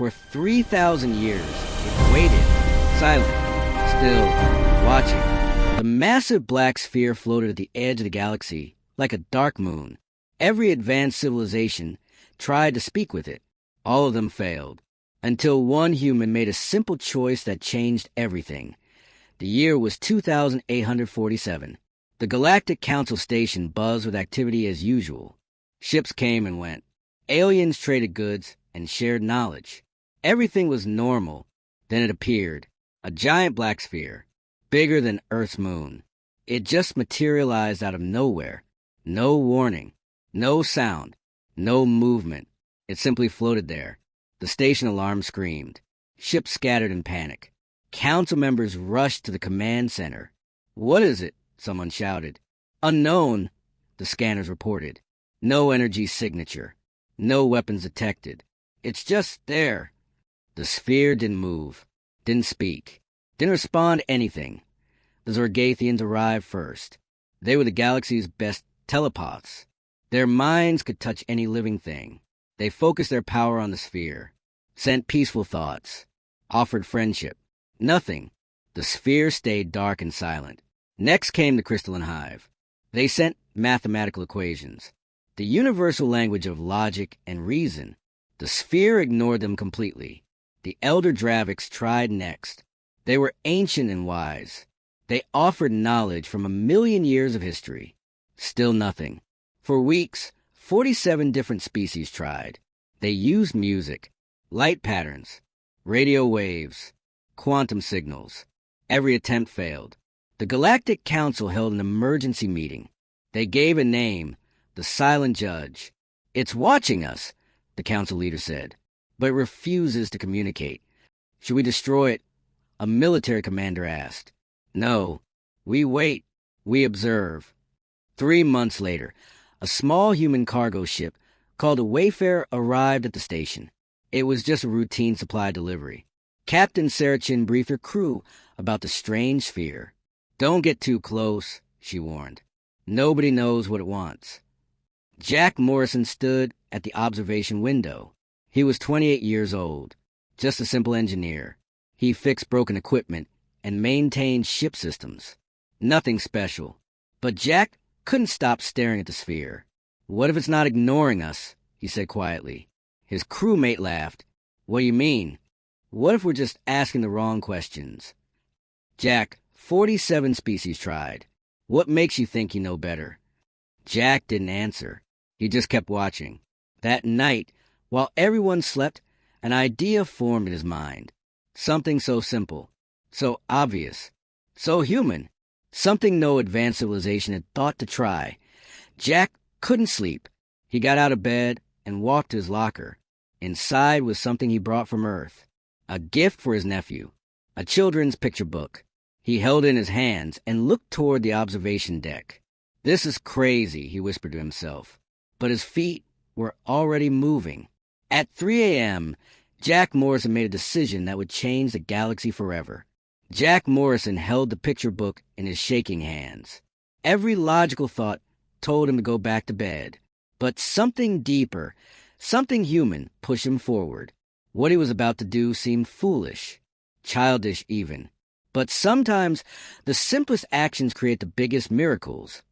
For 3,000 years, it waited, silent, still, watching. The massive black sphere floated at the edge of the galaxy, like a dark moon. Every advanced civilization tried to speak with it. All of them failed, until one human made a simple choice that changed everything. The year was 2847. The Galactic Council station buzzed with activity as usual. Ships came and went. Aliens traded goods and shared knowledge. Everything was normal. Then it appeared, a giant black sphere, bigger than Earth's moon. It just materialized out of nowhere. No warning, no sound, no movement. It simply floated there. The station alarm screamed. Ships scattered in panic. Council members rushed to the command center. "What is it?" someone shouted. "Unknown," the scanners reported. "No energy signature. No weapons detected. It's just there." The sphere didn't move, didn't speak, didn't respond to anything. The Zorgathians arrived first. They were the galaxy's best telepaths. Their minds could touch any living thing. They focused their power on the sphere, sent peaceful thoughts, offered friendship. Nothing. The sphere stayed dark and silent. Next came the crystalline hive. They sent mathematical equations, the universal language of logic and reason. The sphere ignored them completely. The elder Draviks tried next. They were ancient and wise. They offered knowledge from 1,000,000 years of history. Still nothing. For weeks, 47 different species tried. They used music, light patterns, radio waves, quantum signals. Every attempt failed. The Galactic Council held an emergency meeting. They gave a name, the Silent Judge. "It's watching us," the council leader said, "but it refuses to communicate." "Should we destroy it?" a military commander asked. "No. We wait. We observe." 3 months later, a small human cargo ship called a Wayfarer arrived at the station. It was just a routine supply delivery. Captain Sarachin briefed her crew about the strange sphere. "Don't get too close," she warned. "Nobody knows what it wants." Jack Morrison stood at the observation window. He was 28 years old, just a simple engineer. He fixed broken equipment and maintained ship systems. Nothing special. But Jack couldn't stop staring at the sphere. "What if it's not ignoring us?" he said quietly. His crewmate laughed. "What do you mean? What if we're just asking the wrong questions?" "Jack, 47 species tried. What makes you think you know better?" Jack didn't answer. He just kept watching. That night, while everyone slept, an idea formed in his mind. Something so simple, so obvious, so human. Something no advanced civilization had thought to try. Jack couldn't sleep. He got out of bed and walked to his locker. Inside was something he brought from Earth. A gift for his nephew. A children's picture book. He held it in his hands and looked toward the observation deck. "This is crazy," he whispered to himself. But his feet were already moving. At 3 a.m., Jack Morrison made a decision that would change the galaxy forever. Jack Morrison held the picture book in his shaking hands. Every logical thought told him to go back to bed. But something deeper, something human, pushed him forward. What he was about to do seemed foolish, childish even. But sometimes the simplest actions create the biggest miracles.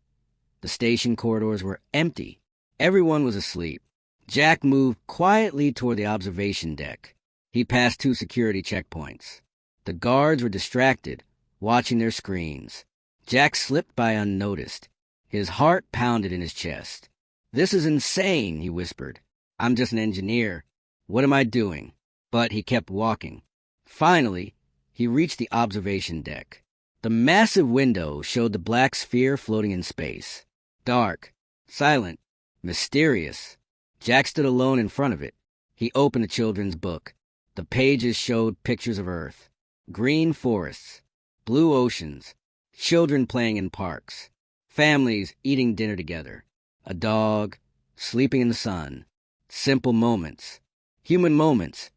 The station corridors were empty. Everyone was asleep. Jack moved quietly toward the observation deck. He passed 2 security checkpoints. The guards were distracted, watching their screens. Jack slipped by unnoticed. His heart pounded in his chest. "This is insane," he whispered. "I'm just an engineer. What am I doing?" But he kept walking. Finally, he reached the observation deck. The massive window showed the black sphere floating in space. Dark, silent, mysterious. Jack stood alone in front of it. He opened a children's book. The pages showed pictures of Earth. Green forests, blue oceans, children playing in parks, families eating dinner together, a dog sleeping in the sun. Simple moments. Human moments.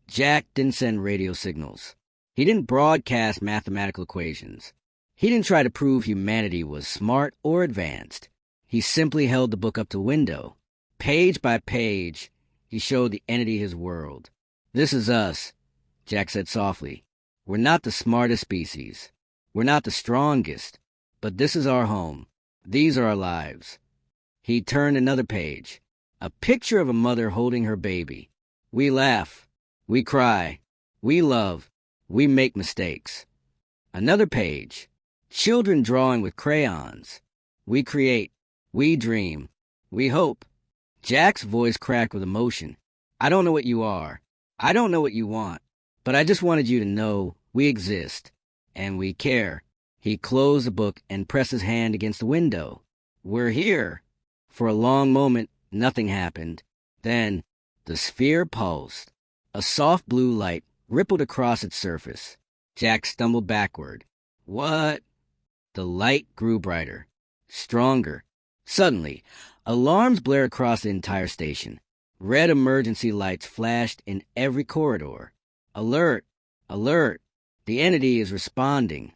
Jack didn't send radio signals. He didn't broadcast mathematical equations. He didn't try to prove humanity was smart or advanced. He simply held the book up to the window. Page by page, he showed the entity his world. This is us, Jack said softly. We're not the smartest species. We're not the strongest. But this is our home. These are our lives. He turned another page. A picture of a mother holding her baby. We laugh. We cry. We love. We make mistakes. Another page. Children drawing with crayons. We create. We dream. We hope. Jack's voice cracked with emotion. I don't know what you are. I don't know what you want. But I just wanted you to know we exist. And we care. He closed the book and pressed his hand against the window. We're here. For a long moment, nothing happened. Then, the sphere pulsed. A soft blue light rippled across its surface. Jack stumbled backward. What? The light grew brighter, stronger. Suddenly, alarms blared across the entire station. Red emergency lights flashed in every corridor. Alert! Alert! The entity is responding.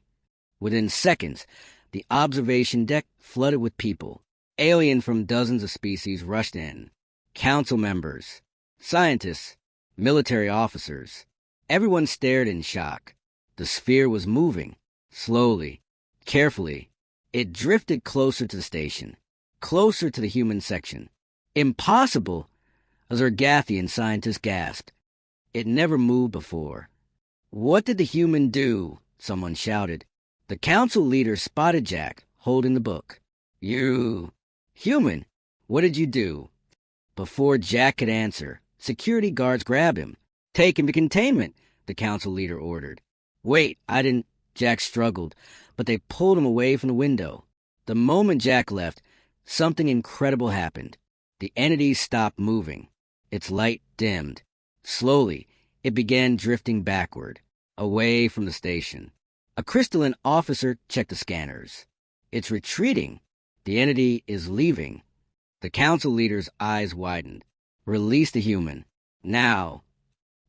Within seconds, the observation deck flooded with people. Aliens from dozens of species rushed in. Council members, scientists, military officers. Everyone stared in shock. The sphere was moving, slowly, carefully. It drifted closer to the station, closer to the human section. Impossible! A Zergathian scientist gasped. It never moved before. What did the human do? Someone shouted. The council leader spotted Jack, holding the book. You... Human, what did you do? Before Jack could answer, security guards grabbed him. Take him to containment, the council leader ordered. Wait, I didn't... Jack struggled, but they pulled him away from the window. The moment Jack left, something incredible happened. The entity stopped moving. Its light dimmed. Slowly, it began drifting backward, away from the station. A crystalline officer checked the scanners. It's retreating. The entity is leaving. The council leader's eyes widened. Release the human. Now.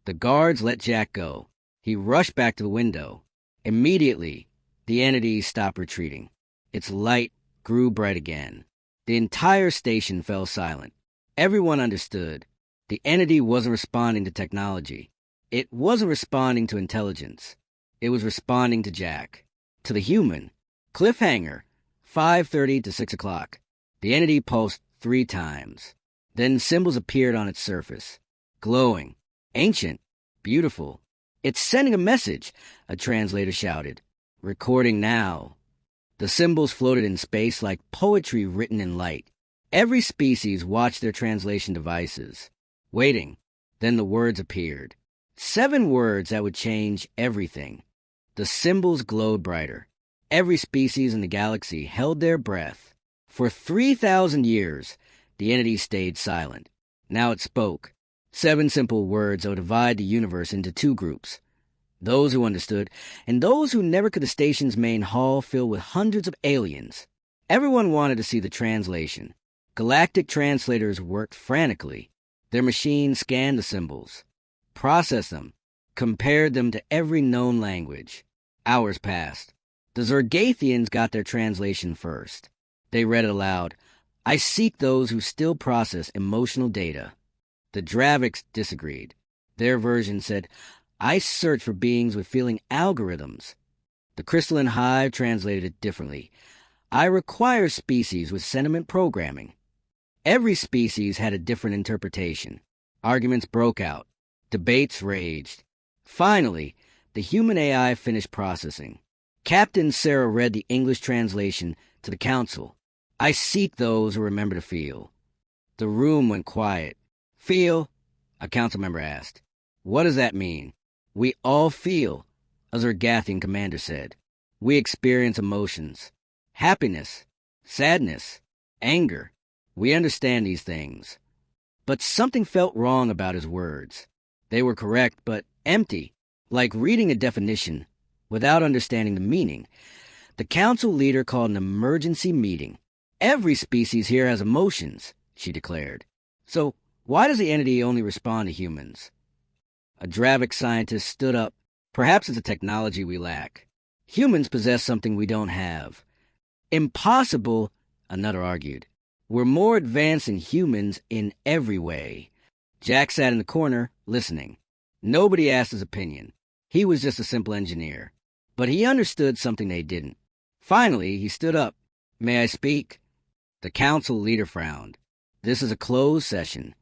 The guards let Jack go. He rushed back to the window. Immediately, the entity stopped retreating. Its light grew bright again. The entire station fell silent. Everyone understood. The entity wasn't responding to technology. It wasn't responding to intelligence. It was responding to Jack. To the human. Cliffhanger. 5:30 to 6 o'clock. The entity pulsed 3 times. Then symbols appeared on its surface. Glowing. Ancient. Beautiful. It's sending a message, a translator shouted. Recording now. The symbols floated in space like poetry written in light. Every species watched their translation devices. Waiting. Then the words appeared. 7 words that would change everything. The symbols glowed brighter. Every species in the galaxy held their breath. For 3,000 years, the entity stayed silent. Now it spoke. 7 simple words that would divide the universe into 2 groups. Those who understood, and those who never could. The station's main hall filled with hundreds of aliens. Everyone wanted to see the translation. Galactic translators worked frantically. Their machines scanned the symbols, processed them, compared them to every known language. Hours passed. The Zergathians got their translation first. They read it aloud. I seek those who still process emotional data. The Draviks disagreed. Their version said, I search for beings with feeling algorithms. The Crystalline Hive translated it differently. I require species with sentiment programming. Every species had a different interpretation. Arguments broke out. Debates raged. Finally, the human AI finished processing. Captain Sarah read the English translation to the council. I seek those who remember to feel. The room went quiet. Feel? A council member asked. What does that mean? We all feel, a Zergathian commander said. We experience emotions. Happiness, sadness, anger. We understand these things. But something felt wrong about his words. They were correct, but empty, like reading a definition without understanding the meaning. The council leader called an emergency meeting. Every species here has emotions, she declared. So why does the entity only respond to humans? A Dravik scientist stood up. Perhaps it's a technology we lack. Humans possess something we don't have. Impossible, another argued. We're more advanced than humans in every way. Jack sat in the corner, listening. Nobody asked his opinion. He was just a simple engineer. But he understood something they didn't. Finally, he stood up. May I speak? The council leader frowned. This is a closed session.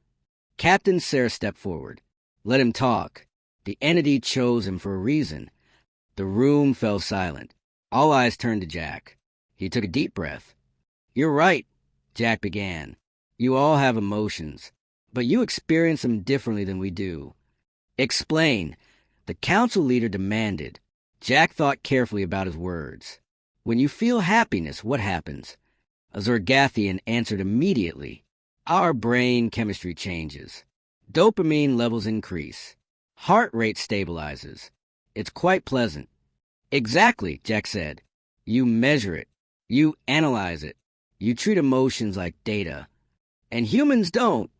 Captain Sarah stepped forward. Let him talk. The entity chose him for a reason. The room fell silent. All eyes turned to Jack. He took a deep breath. You're right, Jack began. You all have emotions, but you experience them differently than we do. Explain, the council leader demanded. Jack thought carefully about his words. When you feel happiness, what happens? A Zorgathian answered immediately. Our brain chemistry changes. Dopamine levels increase. Heart rate stabilizes. It's quite pleasant. Exactly, Jack said. You measure it. You analyze it. You treat emotions like data. And humans don't,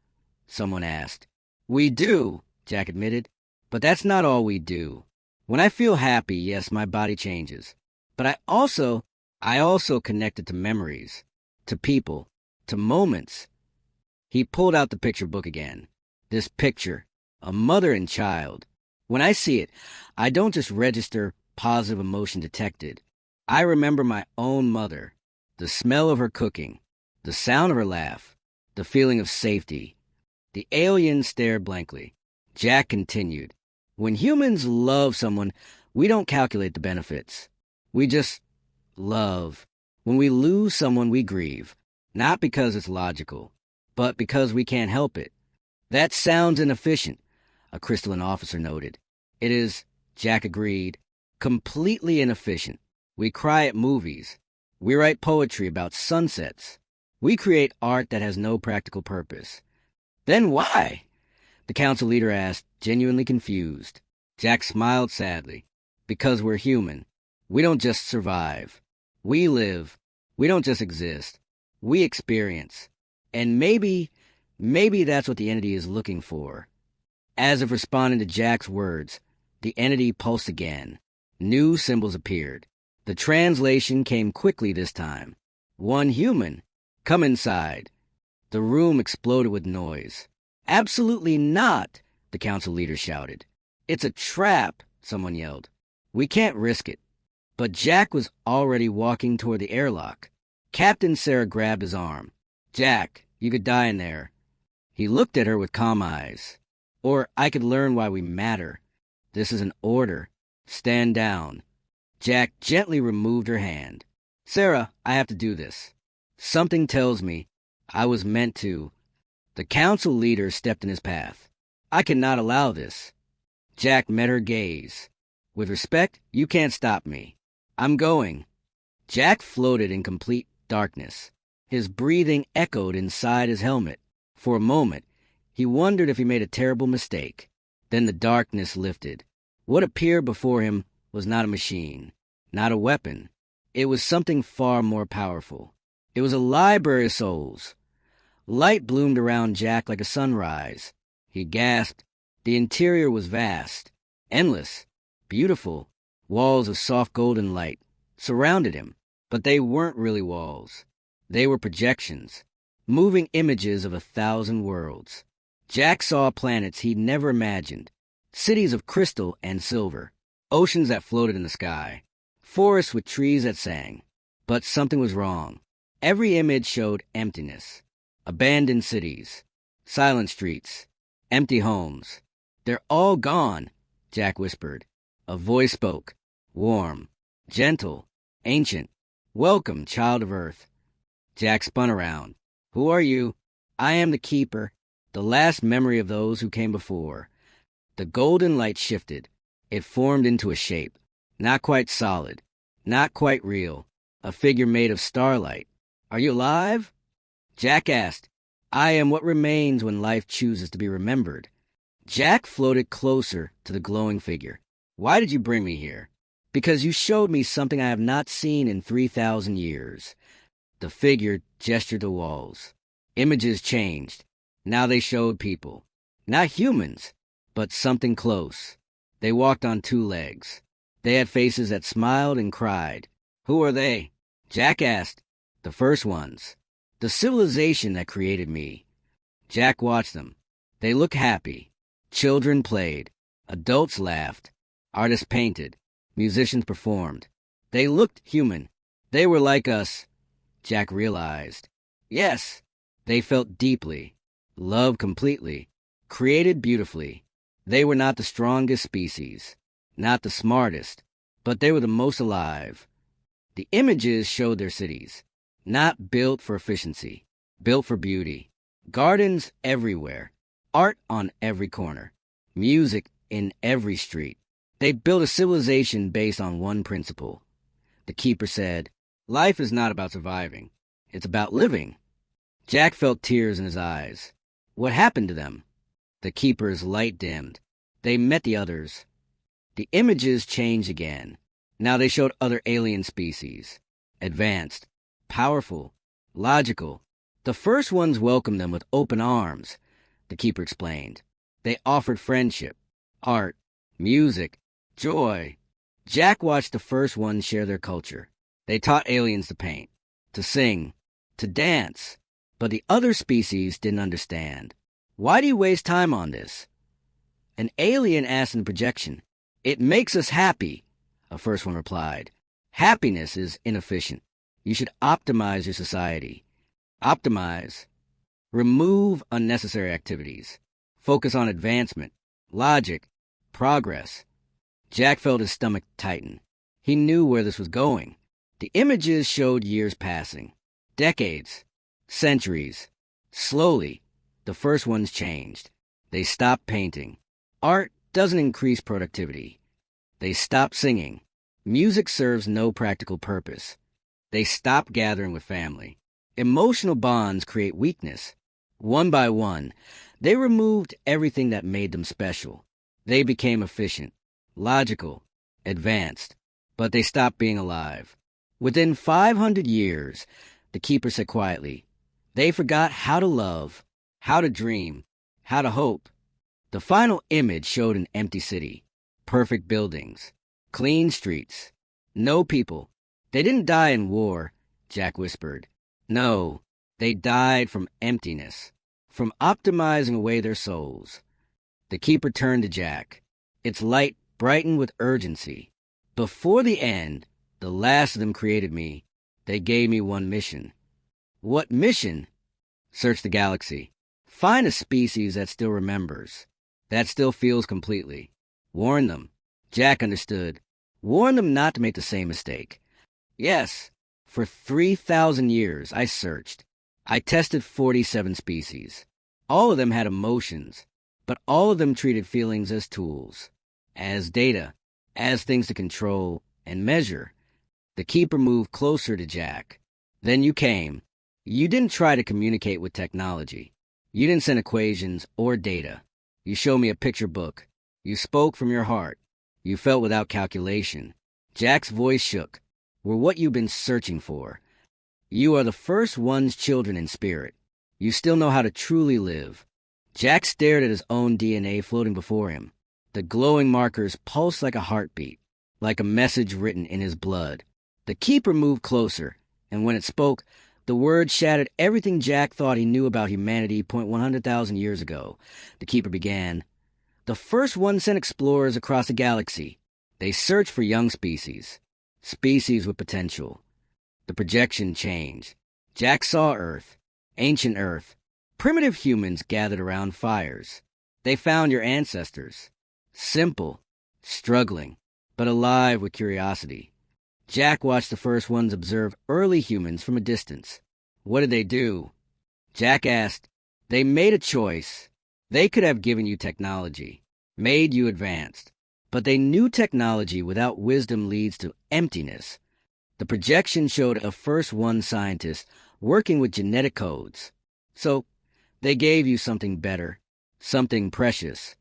someone asked. We do, Jack admitted. But that's not all we do. When I feel happy, yes, my body changes. But I also connect it to memories, to people, to moments. He pulled out the picture book again. This picture, a mother and child. When I see it, I don't just register positive emotion detected. I remember my own mother, the smell of her cooking, the sound of her laugh, the feeling of safety. The alien stared blankly. Jack continued. When humans love someone, we don't calculate the benefits. We just love. When we lose someone, we grieve. Not because it's logical, but because we can't help it. That sounds inefficient, a crystalline officer noted. It is, Jack agreed, completely inefficient. We cry at movies. We write poetry about sunsets. We create art that has no practical purpose. Then why? The council leader asked, genuinely confused. Jack smiled sadly. Because we're human. We don't just survive. We live. We don't just exist. We experience. And maybe that's what the entity is looking for. As if responding to Jack's words, the entity pulsed again. New symbols appeared. The translation came quickly this time. One human. Come inside. The room exploded with noise. Absolutely not, the council leader shouted. It's a trap, someone yelled. We can't risk it. But Jack was already walking toward the airlock. Captain Sarah grabbed his arm. Jack, you could die in there. He looked at her with calm eyes. Or I could learn why we matter. This is an order. Stand down. Jack gently removed her hand. Sarah, I have to do this. Something tells me I was meant to. The council leader stepped in his path. I cannot allow this. Jack met her gaze. With respect, you can't stop me. I'm going. Jack floated in complete darkness. His breathing echoed inside his helmet. For a moment, he wondered if he made a terrible mistake. Then the darkness lifted. What appeared before him was not a machine, not a weapon. It was something far more powerful. It was a library of souls. Light bloomed around Jack like a sunrise. He gasped. The interior was vast, endless, beautiful. Walls of soft golden light surrounded him, but they weren't really walls. They were projections, moving images of 1,000 worlds. Jack saw planets he'd never imagined, cities of crystal and silver, oceans that floated in the sky, forests with trees that sang. But something was wrong. Every image showed emptiness. Abandoned cities, silent streets, empty homes. They're all gone, Jack whispered. A voice spoke, warm, gentle, ancient. Welcome, child of Earth. Jack spun around. Who are you? I am the Keeper, the last memory of those who came before. The golden light shifted. It formed into a shape. Not quite solid. Not quite real. A figure made of starlight. Are you alive? Jack asked. I am what remains when life chooses to be remembered. Jack floated closer to the glowing figure. Why did you bring me here? Because you showed me something I have not seen in 3,000 years. The figure gestured to walls. Images changed. Now they showed people. Not humans, but something close. They walked on 2 legs. They had faces that smiled and cried. Who are they? Jack asked. The first ones. The civilization that created me. Jack watched them. They looked happy. Children played. Adults laughed. Artists painted. Musicians performed. They looked human. They were like us. Jack realized. Yes, they felt deeply, loved completely, created beautifully. They were not the strongest species, not the smartest, but they were the most alive. The images showed their cities, not built for efficiency, built for beauty. Gardens everywhere, art on every corner, music in every street. They built a civilization based on one principle. The keeper said, "Life is not about surviving. It's about living." Jack felt tears in his eyes. What happened to them? The keeper's light dimmed. They met the others. The images changed again. Now they showed other alien species. Advanced, powerful, logical. The first ones welcomed them with open arms, the keeper explained. They offered friendship, art, music, joy. Jack watched the first ones share their culture. They taught aliens to paint, to sing, to dance. But the other species didn't understand. "Why do you waste time on this?" An alien asked in the projection. "It makes us happy," a first one replied. "Happiness is inefficient. You should optimize your society. Optimize. Remove unnecessary activities. Focus on advancement, logic, progress." Jack felt his stomach tighten. He knew where this was going. The images showed years passing. Decades. Centuries. Slowly, the first ones changed. They stopped painting. Art doesn't increase productivity. They stopped singing. Music serves no practical purpose. They stopped gathering with family. Emotional bonds create weakness. One by one, they removed everything that made them special. They became efficient, logical, advanced, but they stopped being alive. Within 500 years, the keeper said quietly, they forgot how to love, how to dream, how to hope. The final image showed an empty city, perfect buildings, clean streets, no people. They didn't die in war, Jack whispered. No, they died from emptiness, from optimizing away their souls. The keeper turned to Jack. Its light brightened with urgency. Before the end, the last of them created me. They gave me one mission. What mission? Search the galaxy. Find a species that still remembers, that still feels completely. Warn them. Jack understood. Warn them not to make the same mistake. Yes, for 3,000 years I searched. I tested 47 species. All of them had emotions, but all of them treated feelings as tools, as data, as things to control and measure. The keeper moved closer to Jack. Then you came. You didn't try to communicate with technology. You didn't send equations or data. You showed me a picture book. You spoke from your heart. You felt without calculation. Jack's voice shook. We're what you've been searching for. You are the first one's children in spirit. You still know how to truly live. Jack stared at his own DNA floating before him. The glowing markers pulsed like a heartbeat, like a message written in his blood. The keeper moved closer, and when it spoke, the words shattered everything Jack thought he knew about humanity 100,000 years ago. The keeper began. The first one sent explorers across the galaxy. They searched for young species, species with potential. The projection changed. Jack saw Earth, ancient Earth. Primitive humans gathered around fires. They found your ancestors. Simple, struggling, but alive with curiosity. Jack watched the first ones observe early humans from a distance. What did they do? Jack asked. They made a choice. They could have given you technology, made you advanced. But they knew technology without wisdom leads to emptiness. The projection showed a first one scientist working with genetic codes. So, they gave you something better, something precious.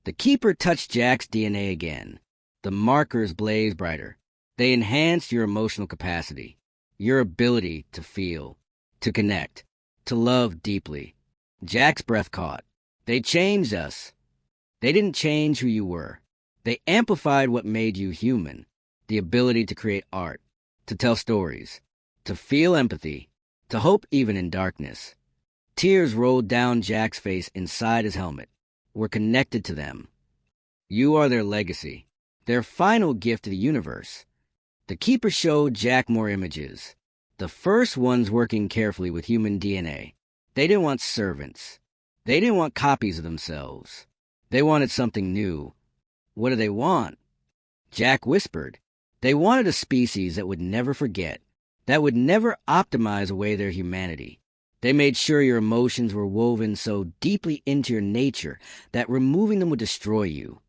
The keeper touched Jack's DNA again. The markers blazed brighter. They enhanced your emotional capacity, your ability to feel, to connect, to love deeply. Jack's breath caught. They changed us. They didn't change who you were. They amplified what made you human, the ability to create art, to tell stories, to feel empathy, to hope even in darkness. Tears rolled down Jack's face inside his helmet. We're connected to them. You are their legacy, their final gift to the universe. The Keeper showed Jack more images. The first ones working carefully with human DNA. They didn't want servants. They didn't want copies of themselves. They wanted something new. What do they want? Jack whispered. They wanted a species that would never forget, that would never optimize away their humanity. They made sure your emotions were woven so deeply into your nature that removing them would destroy you.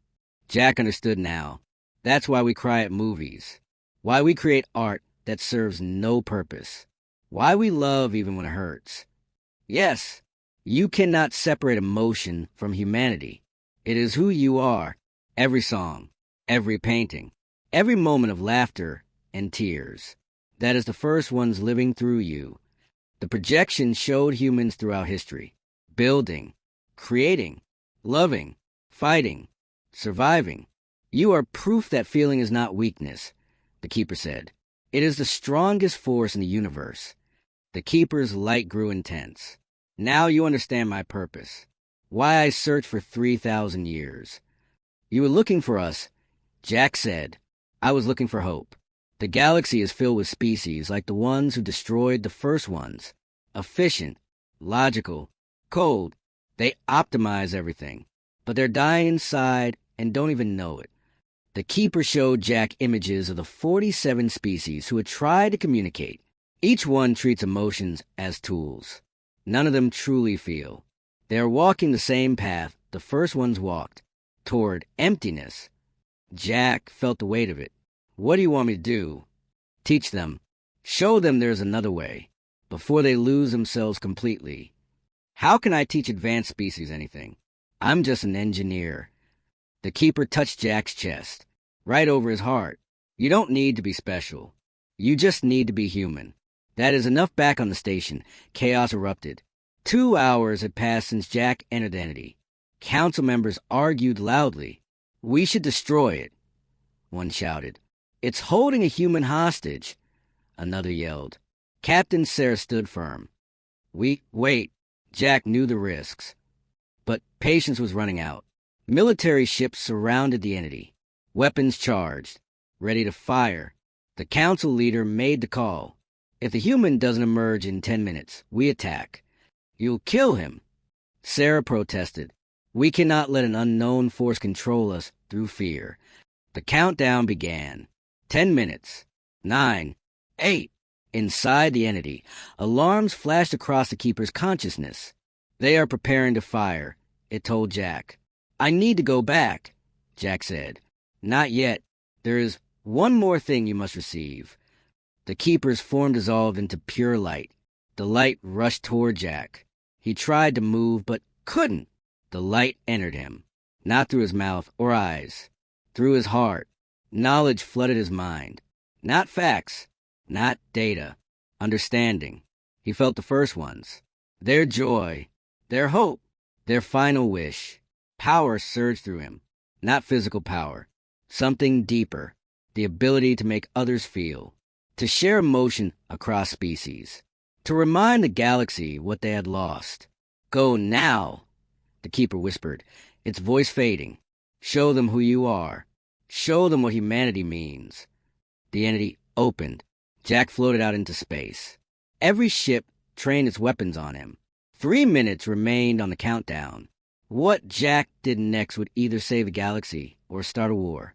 Jack understood now. That's why we cry at movies. Why we create art that serves no purpose. Why we love even when it hurts. Yes, you cannot separate emotion from humanity. It is who you are. Every song, every painting, every moment of laughter and tears. That is the first ones living through you. The projection showed humans throughout history. Building, creating, loving, fighting, surviving. You are proof that feeling is not weakness, the Keeper said. It is the strongest force in the universe. The Keeper's light grew intense. Now you understand my purpose. Why I searched for 3,000 years. You were looking for us, Jack said. I was looking for hope. The galaxy is filled with species like the ones who destroyed the first ones. Efficient, logical, cold. They optimize everything. But they're dying inside and don't even know it. The Keeper showed Jack images of the 47 species who had tried to communicate. Each one treats emotions as tools. None of them truly feel. They are walking the same path the first ones walked, toward emptiness. Jack felt the weight of it. What do you want me to do? Teach them. Show them there's another way, before they lose themselves completely. How can I teach advanced species anything? I'm just an engineer. The Keeper touched Jack's chest, right over his heart. You don't need to be special. You just need to be human. That is enough. Back on the station, chaos erupted. 2 hours had passed since Jack entered the entity. Council members argued loudly. We should destroy it, one shouted. It's holding a human hostage, another yelled. Captain Sarah stood firm. Wait, Jack knew the risks. But patience was running out. Military ships surrounded the entity, weapons charged, ready to fire. The council leader made the call. If the human doesn't emerge in 10 minutes, we attack. You'll kill him. Sarah protested. We cannot let an unknown force control us through fear. The countdown began. 10 minutes. 9. 8. Inside the entity, alarms flashed across the Keeper's consciousness. They are preparing to fire, it told Jack. I need to go back, Jack said. Not yet. There is one more thing you must receive. The Keeper's form dissolved into pure light. The light rushed toward Jack. He tried to move, but couldn't. The light entered him, not through his mouth or eyes, through his heart. Knowledge flooded his mind. Not facts, not data, understanding. He felt the first ones. Their joy, their hope, their final wish. Power surged through him, not physical power. Something deeper, the ability to make others feel, to share emotion across species, to remind the galaxy what they had lost. Go now, the Keeper whispered, its voice fading. Show them who you are. Show them what humanity means. The entity opened. Jack floated out into space. Every ship trained its weapons on him. 3 minutes remained on the countdown. What Jack did next would either save the galaxy or start a war.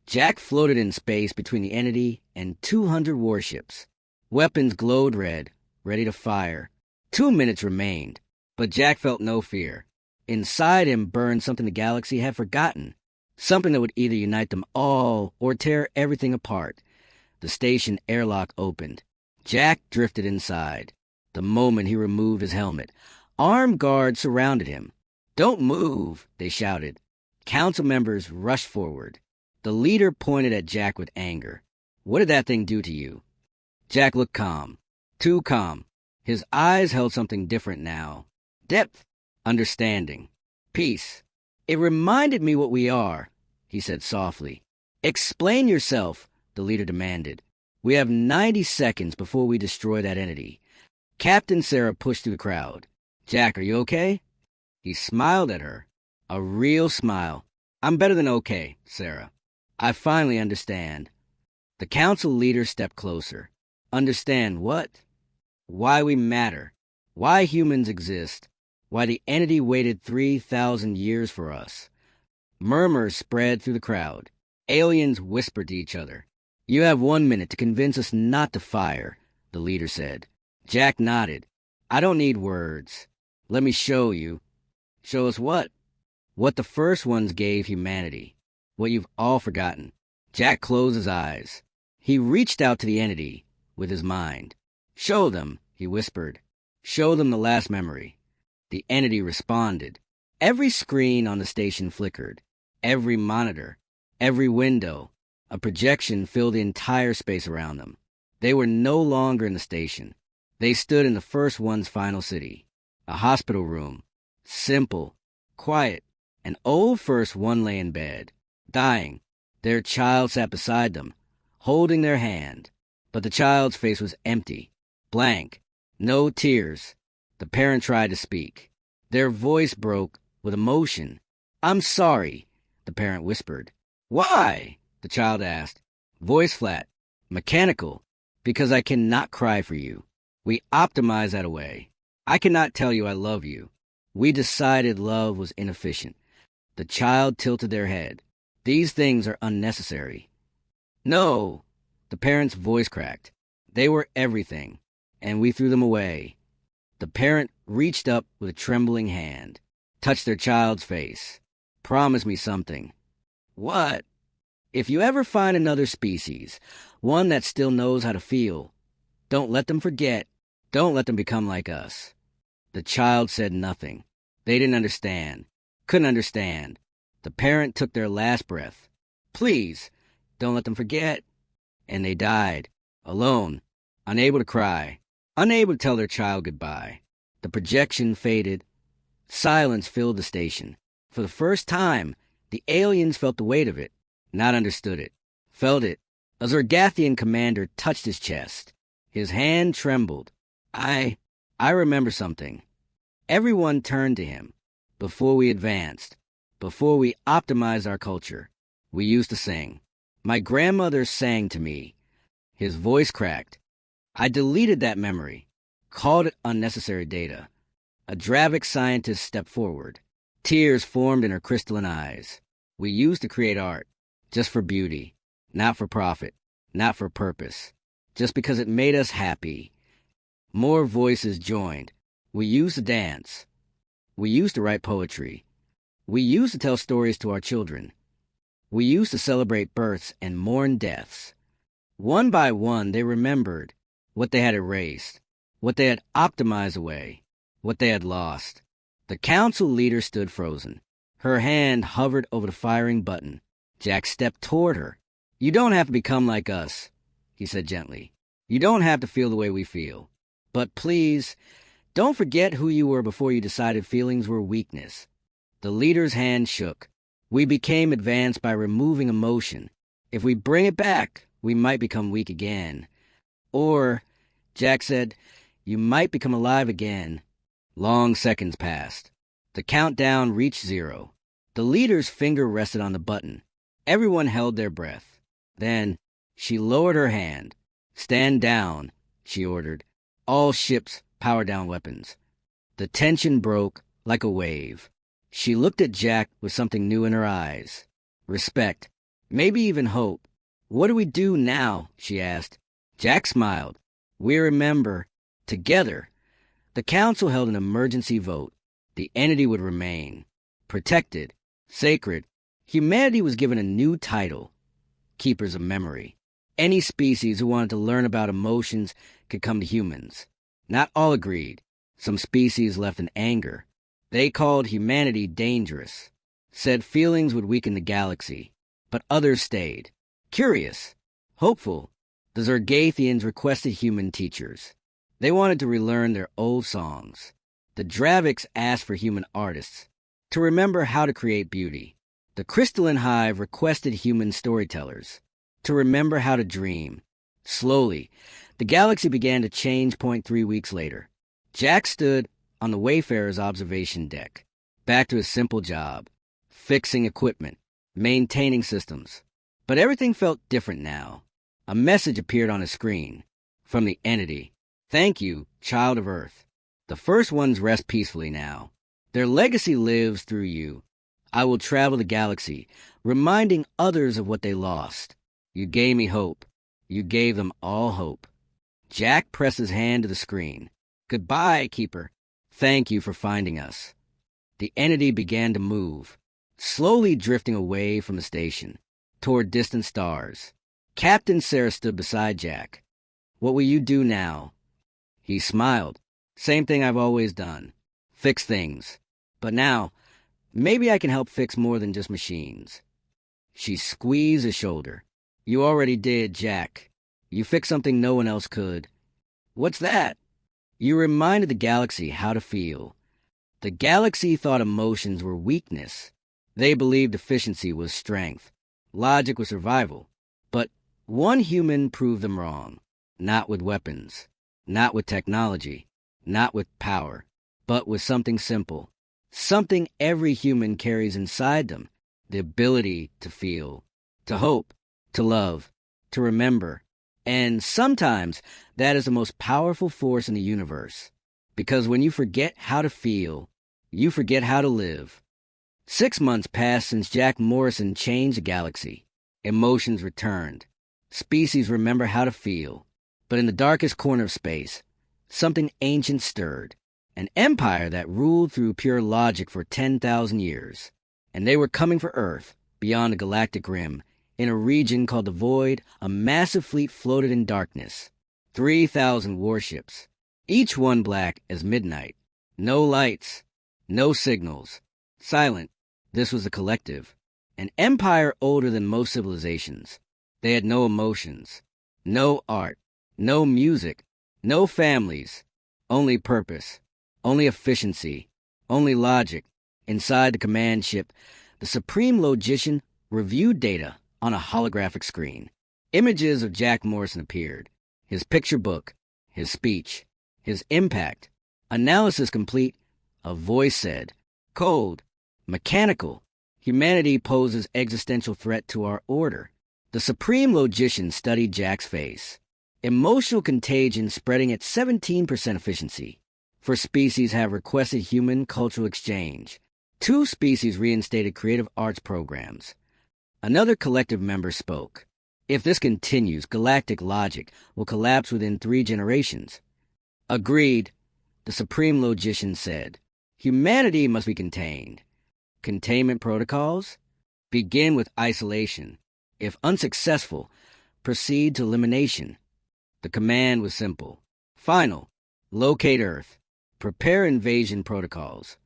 Jack floated in space between the entity and 200 warships. Weapons glowed red, ready to fire. 2 minutes remained, but Jack felt no fear. Inside him burned something the galaxy had forgotten, something that would either unite them all or tear everything apart. The station airlock opened. Jack drifted inside. The moment he removed his helmet, armed guards surrounded him. Don't move, they shouted. Council members rushed forward. The leader pointed at Jack with anger. What did that thing do to you? Jack looked calm. Too calm. His eyes held something different now. Depth. Understanding. Peace. It reminded me what we are, he said softly. Explain yourself, the leader demanded. We have 90 seconds before we destroy that entity. Captain Sarah pushed through the crowd. Jack, are you okay? He smiled at her. A real smile. I'm better than okay, Sarah. I finally understand. The council leader stepped closer. Understand what? Why we matter. Why humans exist. Why the entity waited 3,000 years for us. Murmurs spread through the crowd. Aliens whispered to each other. You have 1 minute to convince us not to fire, the leader said. Jack nodded. I don't need words. Let me show you. Show us what? What the first ones gave humanity. What you've all forgotten. Jack closed his eyes. He reached out to the entity with his mind. Show them, he whispered. Show them the last memory. The entity responded. Every screen on the station flickered. Every monitor. Every window. A projection filled the entire space around them. They were no longer in the station. They stood in the first one's final city. A hospital room. Simple. Quiet. An old first one lay in bed. Dying. Their child sat beside them, holding their hand. But the child's face was empty. Blank. No tears. The parent tried to speak. Their voice broke with emotion. I'm sorry, the parent whispered. Why? The child asked. Voice flat. Mechanical. Because I cannot cry for you. We optimized that away. I cannot tell you I love you. We decided love was inefficient. The child tilted their head. These things are unnecessary. No. The parent's voice cracked. They were everything, and we threw them away. The parent reached up with a trembling hand, touched their child's face. Promise me something. What? If you ever find another species, one that still knows how to feel, don't let them forget. Don't let them become like us. The child said nothing. They didn't understand. Couldn't understand. The parent took their last breath. Please, don't let them forget. And they died, alone, unable to cry, unable to tell their child goodbye. The projection faded. Silence filled the station. For the first time, the aliens felt the weight of it, not understood it, felt it. A Zergathian commander touched his chest. His hand trembled. I remember something. Everyone turned to him. Before we advanced, before we optimized our culture, we used to sing. My grandmother sang to me. His voice cracked. I deleted that memory, called it unnecessary data. A Dravik scientist stepped forward. Tears formed in her crystalline eyes. We used to create art, just for beauty, not for profit, not for purpose, just because it made us happy. More voices joined. We used to dance. We used to write poetry. We used to tell stories to our children. We used to celebrate births and mourn deaths. One by one, they remembered what they had erased, what they had optimized away, what they had lost. The council leader stood frozen. Her hand hovered over the firing button. Jack stepped toward her. You don't have to become like us, he said gently. You don't have to feel the way we feel. But please, don't forget who you were before you decided feelings were weakness. The leader's hand shook. We became advanced by removing emotion. If we bring it back, we might become weak again. Or, Jack said, you might become alive again. Long seconds passed. The countdown reached 0. The leader's finger rested on the button. Everyone held their breath. Then, she lowered her hand. Stand down, she ordered. All ships power down weapons. The tension broke like a wave. She looked at Jack with something new in her eyes. Respect. Maybe even hope. What do we do now? She asked. Jack smiled. We remember. Together. The council held an emergency vote. The entity would remain. Protected. Sacred. Humanity was given a new title. Keepers of memory. Any species who wanted to learn about emotions could come to humans. Not all agreed. Some species left in anger. They called humanity dangerous. Said feelings would weaken the galaxy. But others stayed. Curious. Hopeful. The Zergathians requested human teachers. They wanted to relearn their old songs. The Draviks asked for human artists to remember how to create beauty. The Crystalline Hive requested human storytellers to remember how to dream. Slowly, the galaxy began to change. 3 weeks later, Jack stood on the Wayfarer's observation deck, back to his simple job, fixing equipment, maintaining systems. But everything felt different now. A message appeared on a screen from the entity. Thank you, child of Earth. The first ones rest peacefully now. Their legacy lives through you. I will travel the galaxy, reminding others of what they lost. You gave me hope. You gave them all hope. Jack pressed his hand to the screen. Goodbye, Keeper. Thank you for finding us. The entity began to move, slowly drifting away from the station, toward distant stars. Captain Sarah stood beside Jack. What will you do now? He smiled. Same thing I've always done. Fix things. But now, maybe I can help fix more than just machines. She squeezed his shoulder. You already did, Jack. You fixed something no one else could. What's that? You reminded the galaxy how to feel. The galaxy thought emotions were weakness. They believed efficiency was strength. Logic was survival. But one human proved them wrong. Not with weapons. Not with technology. Not with power. But with something simple. Something every human carries inside them. The ability to feel. To hope. To love. To remember. And sometimes that is the most powerful force in the universe. Because when you forget how to feel, you forget how to live. 6 months passed since Jack Morrison changed the galaxy. Emotions returned. Species remember how to feel. But in the darkest corner of space, something ancient stirred. An empire that ruled through pure logic for 10,000 years. And they were coming for Earth, beyond the galactic rim. In a region called the Void, a massive fleet floated in darkness. 3,000 warships, each one black as midnight. No lights, no signals. Silent. This was the collective. An empire older than most civilizations. They had no emotions, no art, no music, no families. Only purpose, only efficiency, only logic. Inside the command ship, the supreme logician reviewed data on a holographic screen. Images of Jack Morrison appeared. His picture book, his speech, his impact. Analysis complete. A voice said, cold, mechanical. Humanity poses existential threat to our order. The supreme logician studied Jack's face. Emotional contagion spreading at 17% efficiency. 4 species have requested human cultural exchange. 2 species reinstated creative arts programs. Another collective member spoke. If this continues, galactic logic will collapse within 3 generations. Agreed, the supreme logician said. Humanity must be contained. Containment protocols? Begin with isolation. If unsuccessful, proceed to elimination. The command was simple. Final. Locate Earth. Prepare invasion protocols.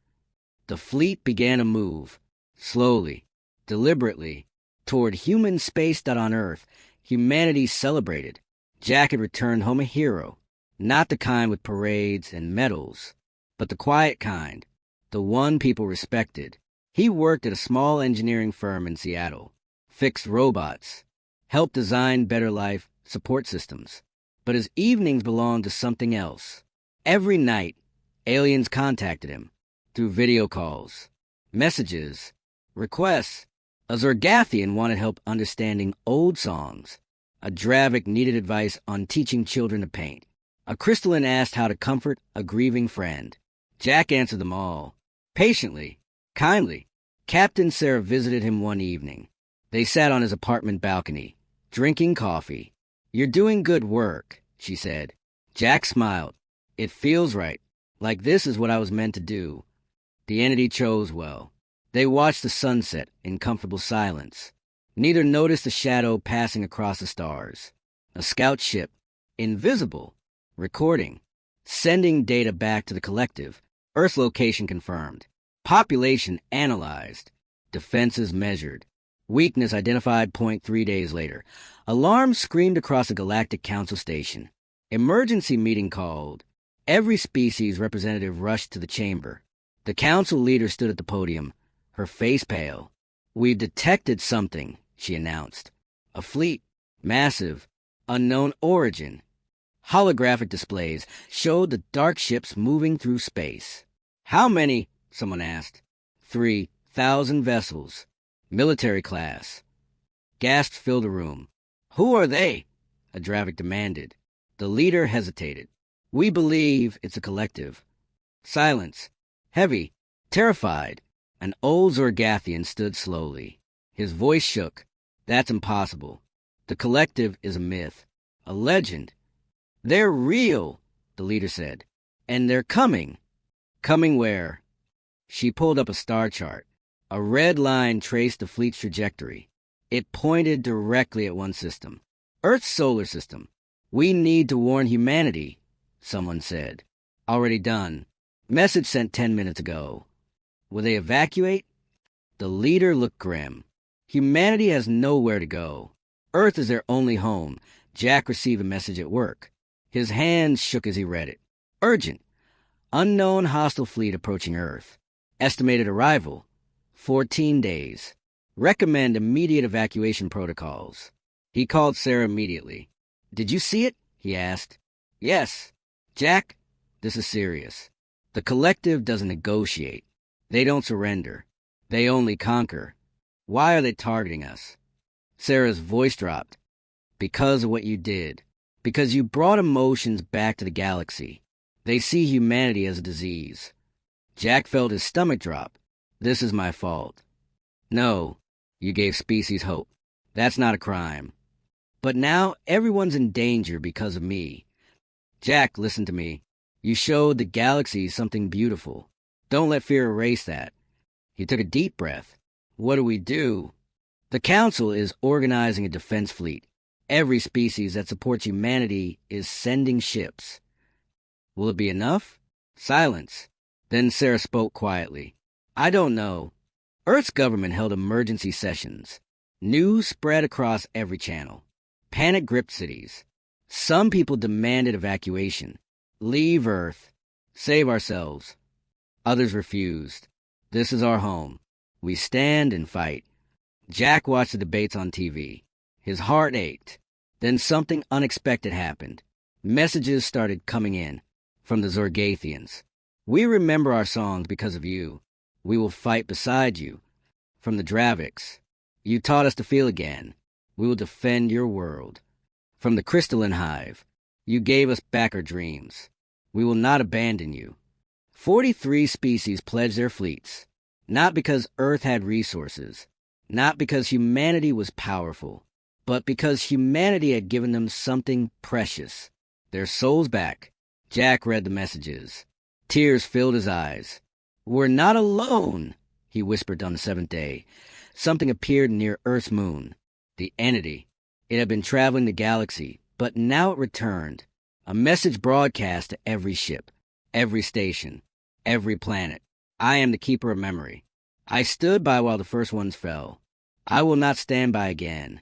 The fleet began to move, slowly, deliberately, toward human space. On Earth, humanity celebrated. Jack had returned home a hero, not the kind with parades and medals, but the quiet kind, the one people respected. He worked at a small engineering firm in Seattle, fixed robots, helped design better life support systems. But his evenings belonged to something else. Every night, aliens contacted him through video calls, messages, requests. A Zergathian wanted help understanding old songs. A Dravik needed advice on teaching children to paint. A Crystalline asked how to comfort a grieving friend. Jack answered them all, patiently, kindly. Captain Sarah visited him one evening. They sat on his apartment balcony, drinking coffee. You're doing good work, she said. Jack smiled. It feels right, like this is what I was meant to do. The entity chose well. They watched the sunset in comfortable silence. Neither noticed the shadow passing across the stars. A scout ship, invisible, recording, sending data back to the collective. Earth's location confirmed. Population analyzed. Defenses measured. Weakness identified. 3 days later. Alarm screamed across the Galactic Council station. Emergency meeting called. Every species representative rushed to the chamber. The council leader stood at the podium, her face pale. We've detected something, she announced. A fleet, massive, unknown origin. Holographic displays showed the dark ships moving through space. How many? Someone asked. 3,000 vessels. Military class. Gasps filled the room. Who are they? A Dravik demanded. The leader hesitated. We believe it's a collective. Silence. Heavy. Terrified. An old Zorgathian stood slowly. His voice shook. That's impossible. The collective is a myth. A legend. They're real, the leader said. And they're coming. Coming where? She pulled up a star chart. A red line traced the fleet's trajectory. It pointed directly at one system. Earth's solar system. We need to warn humanity, someone said. Already done. Message sent 10 minutes ago. Will they evacuate? The leader looked grim. Humanity has nowhere to go. Earth is their only home. Jack received a message at work. His hands shook as he read it. Urgent. Unknown hostile fleet approaching Earth. Estimated arrival. 14 days. Recommend immediate evacuation protocols. He called Sarah immediately. Did you see it? He asked. Yes. Jack, this is serious. The collective doesn't negotiate. They don't surrender. They only conquer. Why are they targeting us? Sarah's voice dropped. Because of what you did. Because you brought emotions back to the galaxy. They see humanity as a disease. Jack felt his stomach drop. This is my fault. No, you gave species hope. That's not a crime. But now everyone's in danger because of me. Jack, listen to me. You showed the galaxy something beautiful. Don't let fear erase that. He took a deep breath. What do we do? The Council is organizing a defense fleet. Every species that supports humanity is sending ships. Will it be enough? Silence. Then Sarah spoke quietly. I don't know. Earth's government held emergency sessions. News spread across every channel. Panic gripped cities. Some people demanded evacuation. Leave Earth. Save ourselves. Others refused. This is our home. We stand and fight. Jack watched the debates on TV. His heart ached. Then something unexpected happened. Messages started coming in from the Zorgathians. We remember our songs because of you. We will fight beside you. From the Draviks. You taught us to feel again. We will defend your world. From the Crystalline Hive. You gave us back our dreams. We will not abandon you. 43 species pledged their fleets. Not because Earth had resources. Not because humanity was powerful. But because humanity had given them something precious. Their souls back. Jack read the messages. Tears filled his eyes. We're not alone, he whispered on the 7th day. Something appeared near Earth's moon. The entity. It had been traveling the galaxy, but now it returned. A message broadcast to every ship, every station, every planet. I am the keeper of memory. I stood by while the first ones fell. I will not stand by again.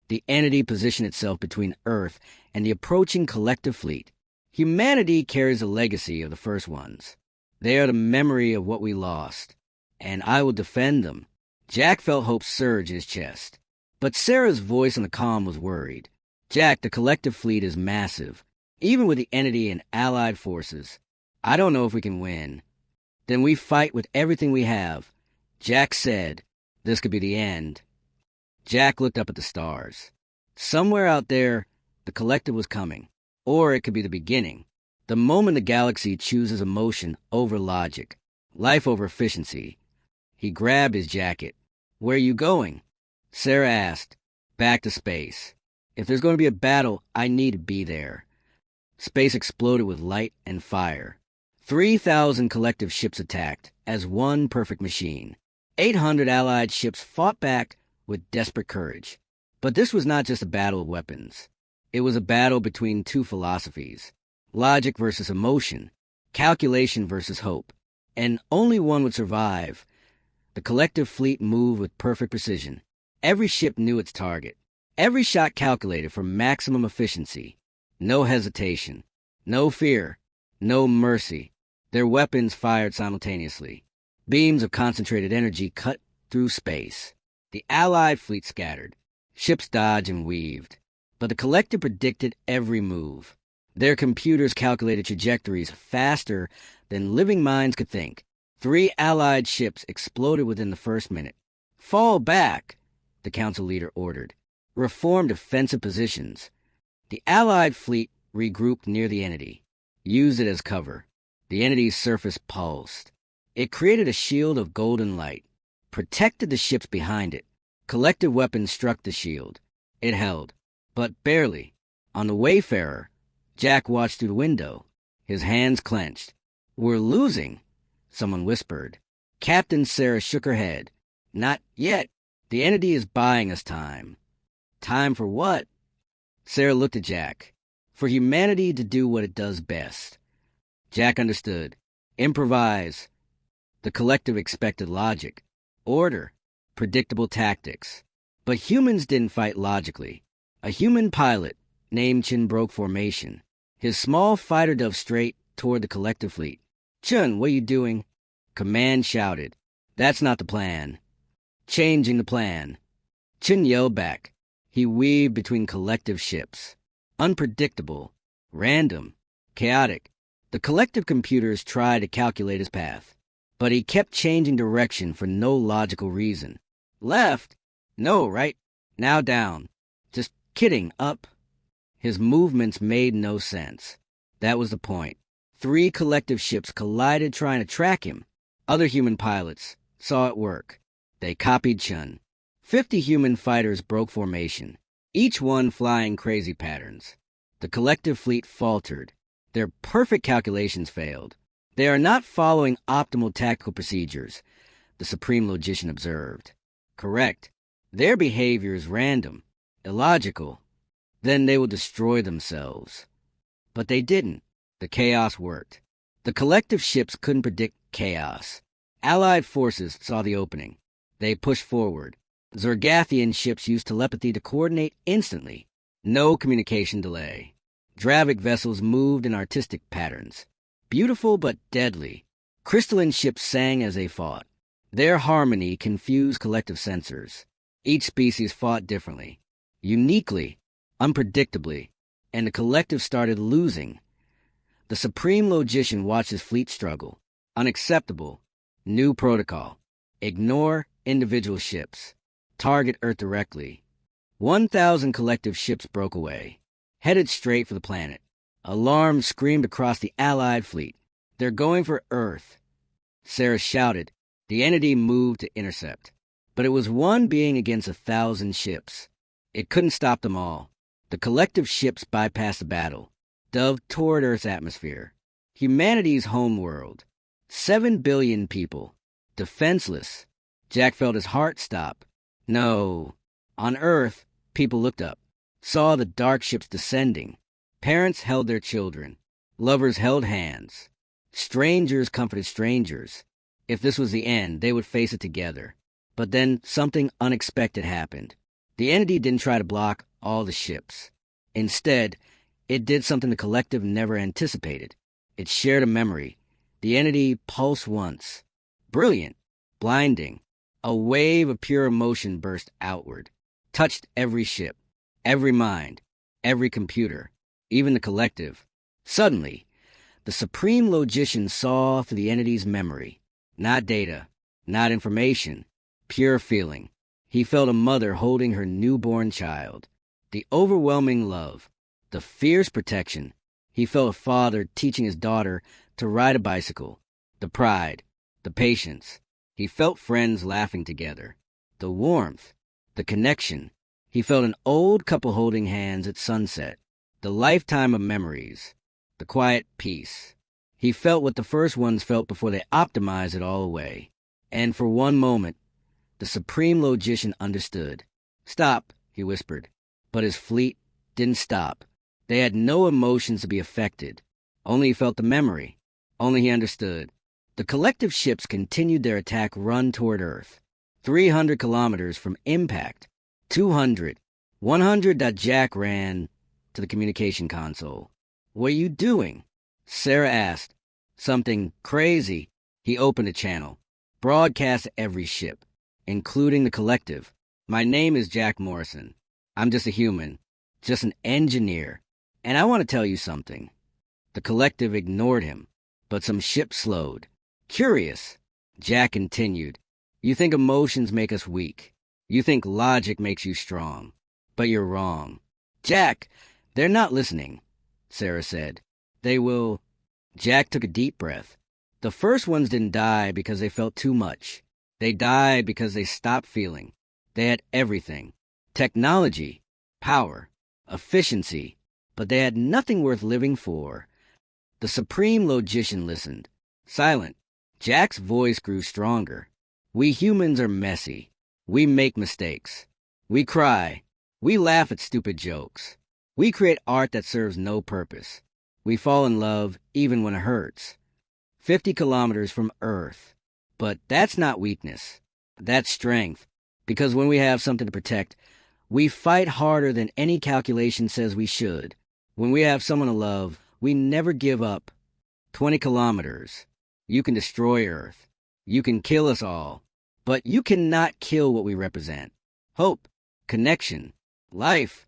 The entity positioned itself between Earth and the approaching collective fleet. Humanity carries the legacy of the first ones. They are the memory of what we lost, and I will defend them. Jack felt hope surge in his chest. But Sarah's voice on the comm was worried. Jack, the collective fleet is massive, even with the entity and allied forces. I don't know if we can win. Then we fight with everything we have. Jack said, this could be the end. Jack looked up at the stars. Somewhere out there, the collective was coming. Or it could be the beginning. The moment the galaxy chooses emotion over logic, life over efficiency. He grabbed his jacket. Where are you going? Sarah asked. Back to space. If there's going to be a battle, I need to be there. Space exploded with light and fire. 3,000 collective ships attacked as one perfect machine. 800 allied ships fought back with desperate courage. But this was not just a battle of weapons. It was a battle between two philosophies. Logic versus emotion. Calculation versus hope. And only one would survive. The collective fleet moved with perfect precision. Every ship knew its target. Every shot calculated for maximum efficiency. No hesitation. No fear. No mercy. Their weapons fired simultaneously. Beams of concentrated energy cut through space. The Allied fleet scattered. Ships dodged and weaved. But the collective predicted every move. Their computers calculated trajectories faster than living minds could think. 3 Allied ships exploded within the first minute. Fall back, the council leader ordered. Reform defensive positions. The Allied fleet regrouped near the entity. Used it as cover. The entity's surface pulsed. It created a shield of golden light. Protected the ships behind it. Collective weapons struck the shield. It held. But barely. On the Wayfarer, Jack watched through the window. His hands clenched. We're losing, someone whispered. Captain Sarah shook her head. Not yet. The entity is buying us time. Time for what? Sarah looked at Jack. For humanity to do what it does best. Jack understood. Improvise. The collective expected logic. Order. Predictable tactics. But humans didn't fight logically. A human pilot, named Chin, broke formation. His small fighter dove straight toward the collective fleet. Chun, what are you doing? Command shouted. That's not the plan. Changing the plan. Chin yelled back. He weaved between collective ships. Unpredictable. Random. Chaotic. The collective computers tried to calculate his path. But he kept changing direction for no logical reason. Left? No, right? Now down. Just kidding, up. His movements made no sense. That was the point. 3 collective ships collided trying to track him. Other human pilots saw it work. They copied Chun. 50 human fighters broke formation, each one flying crazy patterns. The collective fleet faltered. Their perfect calculations failed. They are not following optimal tactical procedures, the supreme logician observed. Correct. Their behavior is random, illogical. Then they will destroy themselves. But they didn't. The chaos worked. The collective ships couldn't predict chaos. Allied forces saw the opening. They pushed forward. Zergathian ships used telepathy to coordinate instantly. No communication delay. Dravik vessels moved in artistic patterns. Beautiful but deadly. Crystalline ships sang as they fought. Their harmony confused collective sensors. Each species fought differently, uniquely, unpredictably, and the collective started losing. The supreme logician watched his fleet struggle. Unacceptable. New protocol. Ignore individual ships. Target Earth directly. 1,000 collective ships broke away, headed straight for the planet. Alarms screamed across the Allied fleet. They're going for Earth. Sarah shouted. The entity moved to intercept. But it was one being against 1,000 ships. It couldn't stop them all. The collective ships bypassed the battle, dove toward Earth's atmosphere. Humanity's homeworld. 7 billion people. Defenseless. Jack felt his heart stop. No. On Earth, people looked up, saw the dark ships descending. Parents held their children. Lovers held hands. Strangers comforted strangers. If this was the end, they would face it together. But then something unexpected happened. The entity didn't try to block all the ships. Instead, it did something the collective never anticipated. It shared a memory. The entity pulsed once. Brilliant. Blinding. A wave of pure emotion burst outward. Touched every ship. Every mind. Every computer. Even the collective. Suddenly, the supreme logician saw through the entity's memory. Not data. Not information. Pure feeling. He felt a mother holding her newborn child. The overwhelming love. The fierce protection. He felt a father teaching his daughter to ride a bicycle. The pride. The patience. He felt friends laughing together. The warmth. The connection. He felt an old couple holding hands at sunset. The lifetime of memories. The quiet peace. He felt what the first ones felt before they optimized it all away. And for one moment, the supreme logician understood. Stop, he whispered. But his fleet didn't stop. They had no emotions to be affected. Only he felt the memory. Only he understood. The collective ships continued their attack run toward Earth. 300 kilometers from impact. 200. 100. Jack ran to the communication console. What are you doing? Sarah asked. Something crazy. He opened a channel. Broadcast to every ship, including the collective. My name is Jack Morrison. I'm just a human. Just an engineer. And I want to tell you something. The collective ignored him, but some ships slowed. Curious. Jack continued. You think emotions make us weak. You think logic makes you strong. But you're wrong. Jack, they're not listening, Sarah said. They will. Jack took a deep breath. The first ones didn't die because they felt too much. They died because they stopped feeling. They had everything. Technology, power, efficiency, but they had nothing worth living for. The supreme logician listened, silent. Jack's voice grew stronger. We humans are messy. We make mistakes. We cry. We laugh at stupid jokes. We create art that serves no purpose. We fall in love even when it hurts. 50 kilometers from Earth. But that's not weakness. That's strength. Because when we have something to protect, we fight harder than any calculation says we should. When we have someone to love, we never give up. 20 kilometers. You can destroy Earth. You can kill us all. But you cannot kill what we represent. Hope, connection, life.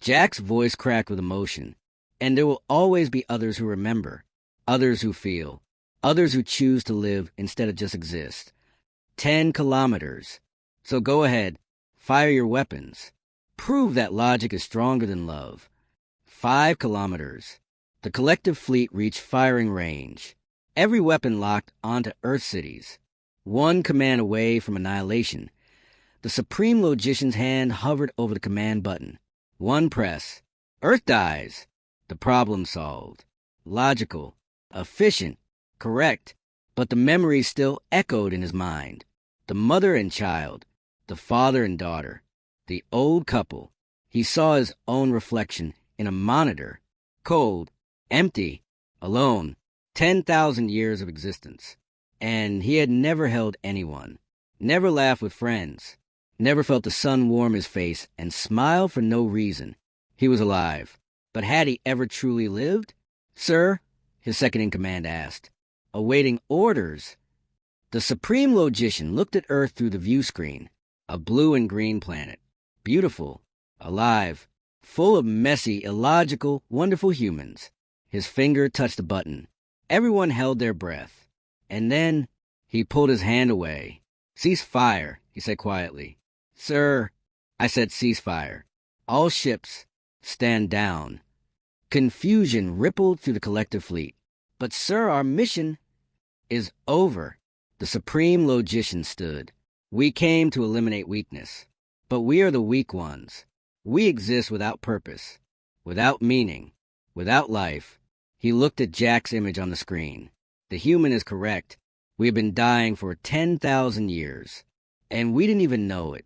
Jack's voice cracked with emotion. And there will always be others who remember, others who feel, others who choose to live instead of just exist. 10 kilometers. So go ahead, fire your weapons. Prove that logic is stronger than love. 5 kilometers. The collective fleet reached firing range. Every weapon locked onto Earth cities. One command away from annihilation. The supreme logician's hand hovered over the command button. One press. Earth dies. The problem solved. Logical. Efficient. Correct. But the memories still echoed in his mind. The mother and child. The father and daughter. The old couple. He saw his own reflection in a monitor. Cold. Empty. Alone. 10,000 years of existence. And he had never held anyone. Never laughed with friends. Never felt the sun warm his face and smile for no reason. He was alive. But had he ever truly lived? Sir, his second-in-command asked, awaiting orders. The supreme logician looked at Earth through the view screen. A blue and green planet. Beautiful. Alive. Full of messy, illogical, wonderful humans. His finger touched a button. Everyone held their breath. And then he pulled his hand away. Cease fire, he said quietly. Sir, I said cease fire. All ships, stand down. Confusion rippled through the collective fleet. But sir, our mission is over. The supreme logician stood. We came to eliminate weakness. But we are the weak ones. We exist without purpose, without meaning, without life. He looked at Jack's image on the screen. The human is correct. We have been dying for 10,000 years. And we didn't even know it.